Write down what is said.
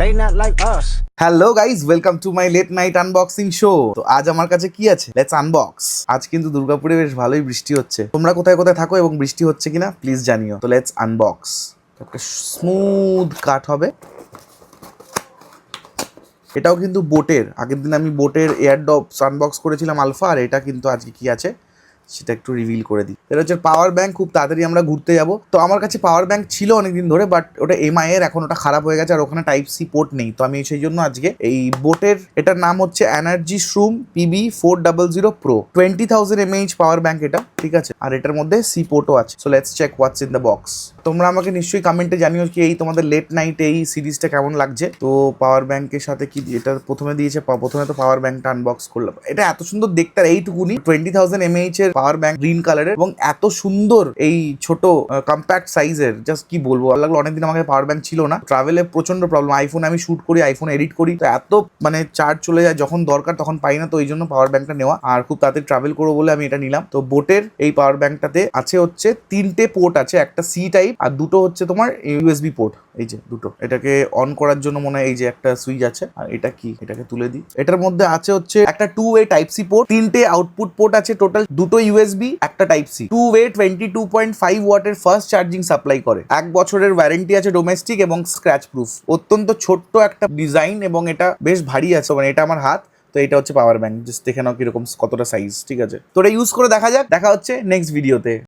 They not like us. Hello guys, welcome to my late night unboxing show. তো আজ আমার কাছে কি আছে, লেটস আনবক্স। আজ কিন্তু দুর্গাপুরে বেশ ভালোই বৃষ্টি হচ্ছে। তোমরা কোথায় কোথায় থাকো এবং বৃষ্টি হচ্ছে কিনা প্লিজ জানিও। তো লেটস আনবক্স। একটা স্মুথ কাট হবে। এটাও কিন্তু বোটের। আগের দিন আমি বোটের এয়ারড্রপস আনবক্স করেছিলাম আলফা, আর এটা কিন্তু আজকে কি আছে সেটা একটু রিভিল করে দিই। এটা হচ্ছে পাওয়ার ব্যাংক। খুব তাড়াতাড়ি আমরা ঘুরতে যাব। তো আমার কাছে পাওয়ার ব্যাংক ছিল অনেকদিন ধরে, বাট ওটা এমআই এর, এখন ওটা খারাপ হয়ে গেছে আর ওখানে টাইপ সি পোর্ট নেই। তো আমি সেই জন্য আজকে এই বোটের, এটার নাম হচ্ছে এনার্জি শ্রুম PB400 Pro 20,000 mAh power bank এটা, ঠিক আছে। আর এটার মধ্যে সি পোর্টও আছে। So let's check what's in the box. তোমরা আমাকে নিশ্চয়ই কমেন্টে জানিও কি এই তোমাদের লেট নাইট এই সিরিজটা কেমন লাগছে। তো পাওয়ার ব্যাংকের সাথে কি এটা প্রথমে দিয়েছে, প্রথমে তো পাওয়ার ব্যাংকটা আনবক্স করলাম। এটা এত সুন্দর দেখতে, আর এইটুকুনি 20,000 mAh এর পাওয়ার ব্যাংক, গ্রিন কালারের, এবং এত সুন্দর এই ছোট কম্প্যাক্ট সাইজের, জাস্ট কি বলবো, ভালো লাগলো। অনেকদিন আমাকে পাওয়ার ব্যাংক ছিল না। ট্রাভেলে প্রচন্ড প্রবলেম। আইফোনে আমি শুট করি, আইফোনে এডিট করি, তো এত মানে চার্জ চলে যায়, যখন দরকার তখন পাই না। তো এই জন্য পাওয়ার ব্যাংকটা নেওয়া, আর খুব তাড়াতাড়ি ট্রাভেল করবো বলে আমি এটা নিলাম। তো বোটের এই পাওয়ার ব্যাংকটাতে আছে হচ্ছে 3টে পোর্ট আছে, একটা সি টাইপ আর দুটো হচ্ছে তোমার ইউএসবি পোর্ট। এই যে দুটো, এটাকে অন করার জন্য মনে হয় এই যে একটা সুইচ আছে। আর এটা কি, এটাকে তুলে দিই। এটার মধ্যে আছে হচ্ছে একটা 2-way টাইপ সি পোর্ট, 3টে আউটপুট পোর্ট আছে টোটাল, দুটো ইউএসবি, একটা টাইপ সি, 2-way 22.5 ওয়াটের ফাস্ট চার্জিং সাপ্লাই করে। 1 বছরের ওয়ারেন্টি আছে ডোমেস্টিক এবং স্ক্র্যাচ প্রুফ। অত্যন্ত ছোট্ট একটা ডিজাইন এবং এটা বেশ ভারী আছে, মানে এটা আমার হাত। তো এটা হচ্ছে পাওয়ার ব্যাংক, জাস্ট দেখে নাও কিরকম, কতটা সাইজ, ঠিক আছে। তো এটা ইউজ করে দেখা যাক। দেখা হচ্ছে নেক্সট ভিডিওতে।